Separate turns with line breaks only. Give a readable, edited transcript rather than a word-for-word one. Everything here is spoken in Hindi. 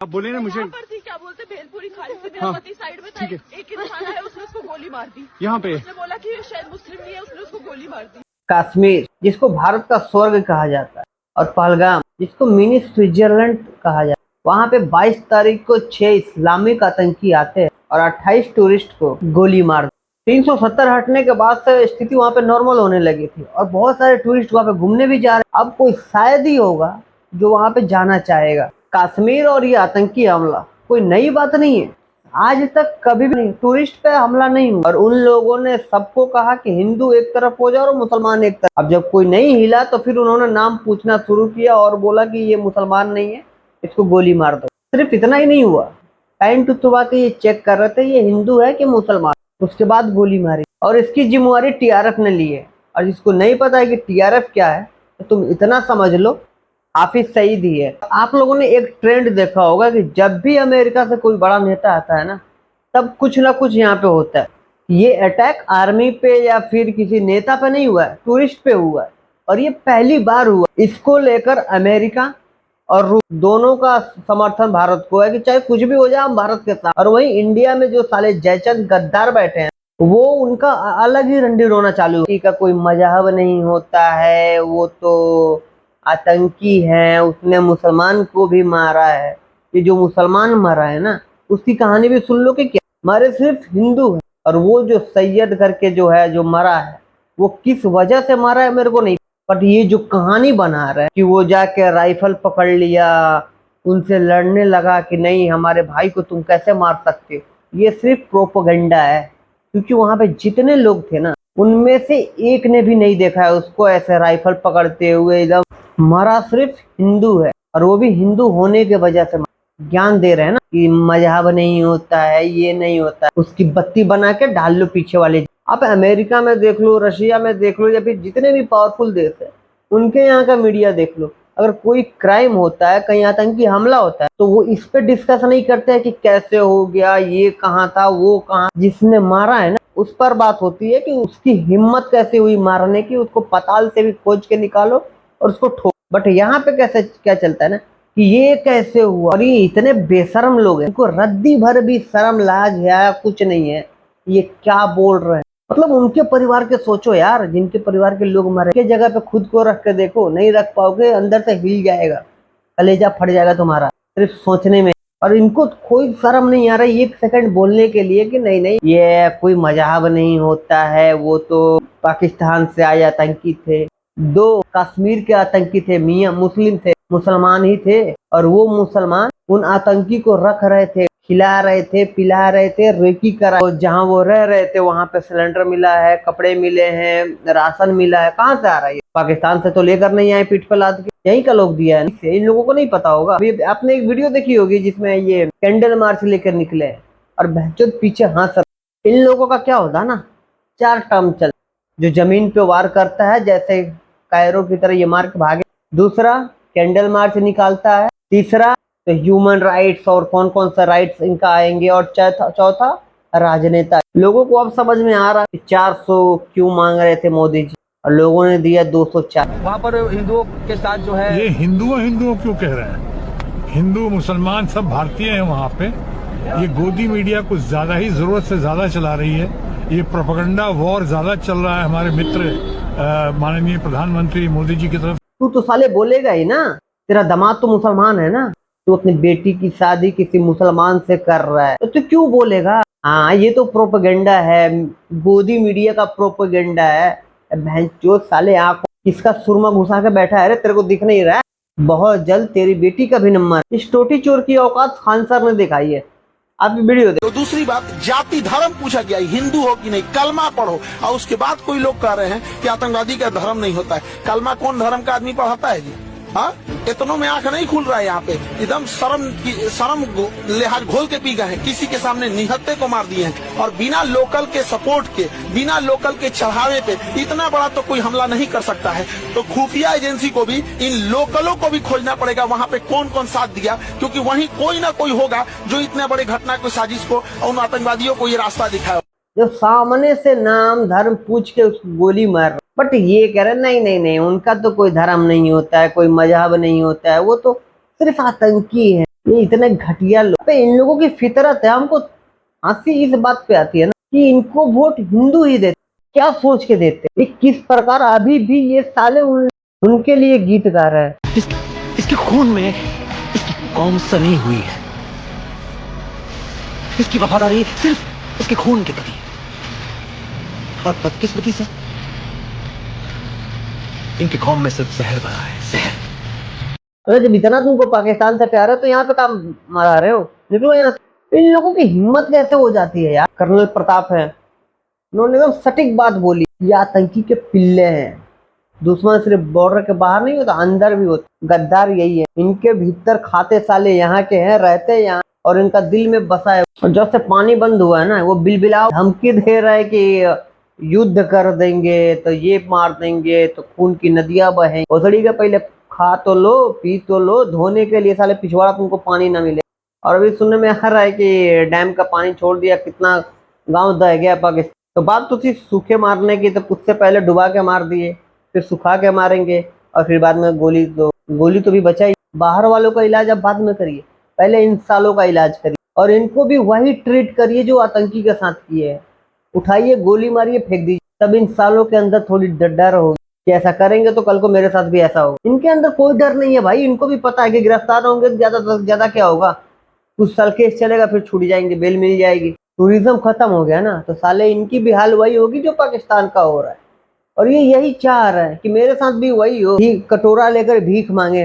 आप बोले ना मुझे।
पर थी, क्या बोलते भेलपुरी खाली थी, मेरा पति साइड में था, एक इंसान आया, उसने उसको गोली मार दी। यहाँ पे उसने बोला कि शायद मुस्लिम नहीं है, उसने उसको गोली मार दी।
कश्मीर जिसको भारत का स्वर्ग कहा जाता है और पहलगाम जिसको मिनी स्विट्जरलैंड कहा जाता है, वहाँ पे 22 तारीख को 6 इस्लामिक आतंकी आते हैं और 28 टूरिस्ट को गोली मार दी। 370 हटने के बाद से स्थिति वहाँ पे नॉर्मल होने लगी थी और बहुत सारे टूरिस्ट वहाँ पे घूमने भी जा रहे हैं। अब कोई शायद ही होगा जो वहाँ पे जाना चाहेगा। कश्मीर और ये आतंकी हमला कोई नई बात नहीं है, आज तक कभी भी नहीं टूरिस्ट पे हमला नहीं हुआ और उन लोगों ने सबको कहा कि हिंदू एक तरफ हो जाओ और मुसलमान एक तरफ। अब जब कोई नहीं हिला तो फिर उन्होंने नाम पूछना शुरू किया और बोला कि ये मुसलमान नहीं है, इसको गोली मार दो। सिर्फ इतना ही नहीं हुआ, टाइम टू थ्रो के ये चेक कर रहे थे ये हिंदू है कि मुसलमान, उसके बाद गोली मारी और इसकी जिम्मेवारी टीआरएफ ने ली है। और जिसको नहीं पता है कि टीआरएफ क्या है तो तुम इतना समझ लो हाफिज सईद ही है। आप लोगों ने एक ट्रेंड देखा होगा कि जब भी अमेरिका से कोई बड़ा नेता आता है ना, तब कुछ ना कुछ यहाँ पे होता है। ये अटैक आर्मी पे या फिर किसी नेता पे नहीं हुआ है, टूरिस्ट पे हुआ है और ये पहली बार हुआ। इसको लेकर अमेरिका और रूस दोनों का समर्थन भारत को है कि चाहे कुछ भी हो जाए हम भारत के साथ। और वहीं इंडिया में जो साले जयचंद गद्दार बैठे हैं वो उनका अलग ही रंडी रोना चालू है का कोई मजहब नहीं होता है, वो तो आतंकी है, उसने मुसलमान को भी मारा है। ये जो मुसलमान मरा है ना उसकी कहानी भी सुन लो कि क्या मारे सिर्फ हिंदू है। और वो जो सैयद करके जो है जो मरा है वो किस वजह से मारा है मेरे को नहीं, बट ये जो कहानी बना रहा है कि वो जाके राइफल पकड़ लिया, उनसे लड़ने लगा कि नहीं हमारे भाई को तुम कैसे मार सकते हो, ये सिर्फ प्रोपेगेंडा है। क्योंकि वहां पे जितने लोग थे ना उनमें से एक ने भी नहीं देखा है उसको ऐसे राइफल पकड़ते हुए। एकदम मरा सिर्फ हिंदू है और वो भी हिंदू होने के वजह से ज्ञान दे रहे हैं ना कि मजहब नहीं होता है, ये नहीं होता है। उसकी बत्ती बना के डाल लो पीछे वाले। आप अमेरिका में देख लो, रशिया में देख लो या फिर जितने भी पावरफुल देश है उनके यहाँ का मीडिया देख लो, अगर कोई क्राइम होता है, कहीं आतंकी हमला होता है तो वो इस पे डिस्कस नहीं करते हैं कि कैसे हो गया, ये कहाँ था, वो कहाँ। जिसने मारा है ना उस पर बात होती है कि उसकी हिम्मत कैसे हुई मारने की, उसको पताल से भी खोज के निकालो और उसको ठोक। बट यहाँ पे कैसे क्या चलता है ना कि ये कैसे हुआ। और ये इतने बेशरम लोग हैं, इनको रद्दी भर भी शर्म लाज है कुछ नहीं है, ये क्या बोल रहे हैं। मतलब उनके परिवार के सोचो यार, जिनके परिवार के लोग मरे के जगह पे खुद को रख के देखो, नहीं रख पाओगे, अंदर से हिल जाएगा, कलेजा फट जाएगा तुम्हारा सिर्फ सोचने में। और इनको कोई शर्म नहीं आ रहा है एक सेकंड बोलने के लिए कि नहीं नहीं ये कोई मजहब नहीं होता है, वो तो पाकिस्तान से आए आतंकी थे, 2 कश्मीर के आतंकी थे, मियां मुस्लिम थे, मुसलमान ही थे। और वो मुसलमान उन आतंकी को रख रहे थे, खिला रहे थे, पिला रहे थे, रेकी करा। तो जहाँ वो रह रहे थे वहां पे सिलेंडर मिला है, कपड़े मिले हैं, राशन मिला है। कहाँ से आ रहा है? पाकिस्तान से तो लेकर नहीं आए पीठ पे लाद के, यहीं का लोग दिया है। इन लोगों को नहीं पता होगा। अभी आपने एक वीडियो देखी होगी जिसमें ये कैंडल मार्च लेकर निकले और बहचोद पीछे हाथ। इन लोगों का क्या होता ना 4 टर्म चल, जो जमीन पे वार करता है जैसे कायरो की तरह ये मार के भागे, दूसरा कैंडल मार्च निकालता है, तीसरा तो ह्यूमन राइट्स और कौन कौन सा राइट्स इनका आएंगे, और चौथा राजनेता। लोगों को अब समझ में आ रहा है 400 क्यों मांग रहे थे मोदी जी और लोगों ने दिया 204।
वहाँ पर हिंदुओं के साथ जो है
ये हिंदुओं क्यों कह रहे हैं? हिंदू मुसलमान सब भारतीय हैं वहाँ पे। ये गोदी मीडिया कुछ ज्यादा ही जरूरत से ज्यादा चला रही है, ये प्रोपेगेंडा वॉर ज्यादा चल रहा है हमारे मित्र माननीय प्रधानमंत्री मोदी जी की तरफ।
तू तो साले बोलेगा ही ना, तेरा दामाद तो मुसलमान है ना, तू अपनी बेटी की शादी किसी मुसलमान से कर रहा है तो तू क्यों बोलेगा? हाँ ये तो प्रोपेगेंडा है, गोदी मीडिया का प्रोपेगेंडा है। जो साले आंखों किसका सुरमा घुसा के बैठा है रे, तेरे को दिख नहीं रहा है? बहुत जल्द तेरी बेटी का भी नंबर। इस टोटी चोर की औकात खान सर ने दिखाई है, आप वीडियो देखो।
तो दूसरी बात, जाति धर्म पूछा गया, हिंदू हो कि नहीं, कलमा पढ़ो। और उसके बाद कोई लोग कह रहे हैं कि आतंकवादी का धर्म नहीं होता है। कलमा कौन धर्म का आदमी पढ़ाता है जी? हाँ, इतनों में आंख नहीं खुल रहा है यहाँ पे। एकदम शर्म लिहाज घोल के पी गए हैं, किसी के सामने निहत्थे को मार दिए हैं और बिना लोकल के सपोर्ट के, बिना लोकल के चढ़ावे पे इतना बड़ा तो कोई हमला नहीं कर सकता है। तो खुफिया एजेंसी को भी इन लोकलों को भी खोजना पड़ेगा वहाँ पे कौन कौन साथ दिया, क्योंकि वहीं कोई ना कोई होगा जो इतने बड़े घटना को साजिश को उन आतंकवादियों को ये रास्ता दिखाया,
जो सामने से नाम धर्म पूछ के उसको गोली मार। बट ये कह रहे नहीं नहीं नहीं उनका तो कोई धर्म नहीं होता है, कोई मजहब नहीं होता है, वो तो सिर्फ आतंकी है। ये इतने घटिया लोग, इन लोगों की फितरत है। हमको हंसी इस बात पे आती है ना कि इनको वोट हिंदू ही देते, क्या सोच के देते, ये किस प्रकार अभी भी ये साले उनके लिए गीत गा रहे हैं।
इसके खून में इसकी कौम सनी हुई है, इसकी वफादारी सिर्फ इसके खून के प्रति और बदकिस्मती से इनकी कौम में सिर्फ जहर भरा है, जहर।
अरे जब इतना तुमको पाकिस्तान से प्यार है तो यहाँ पे काम मरा रहे हो, निकलो यहाँ से। इन लोगों की हिम्मत कैसे हो जाती है यार। कर्नल प्रताप है, उन्होंने एकदम सटीक बात बोली, ये आतंकी के पिल्ले हैं। दुश्मन सिर्फ बॉर्डर के बाहर नहीं होता, अंदर भी होता। गद्दार यही है, इनके भीतर खाते साले यहाँ के हैं, रहते यहाँ और इनका दिल में बसा है। और जब से पानी बंद हुआ है ना, वो बिलबिलाओ धमकी दे रहा है कि युद्ध कर देंगे, तो ये मार देंगे, तो खून की नदियां बहें। ओसड़ी के पहले खा तो लो, पी तो लो, धोने के लिए साले पिछवाड़ा तुमको पानी ना मिले। और अभी सुनने में आ रहा है कि डैम का पानी छोड़ दिया, कितना गांव दह गया पाकिस्तान। तो बात तो थी सूखे मारने की, तो उससे पहले डुबा के मार दिए, फिर सुखा के मारेंगे और फिर बाद में गोली तो भी बचाई। बाहर वालों का इलाज अब बाद में करिए, पहले इन सालों का इलाज करिए और इनको भी वही ट्रीट करिए जो आतंकी के साथ किए हैं। उठाइए, गोली मारिए, फेंक दीजिए, तब इन सालों के अंदर थोड़ी डर होगी कि ऐसा करेंगे तो कल को मेरे साथ भी ऐसा होगा। इनके अंदर कोई डर नहीं है भाई, इनको भी पता है कि गिरफ्तार होंगे तो ज्यादा क्या होगा, कुछ साल केस चलेगा, फिर छूट जाएंगे, बेल मिल जाएगी, टूरिज्म खत्म हो गया ना। तो साले इनकी भी हाल वही होगी जो पाकिस्तान का हो रहा है। और ये यही चाह रहा है कि मेरे साथ भी वही हो, कटोरा लेकर भीख मांगे।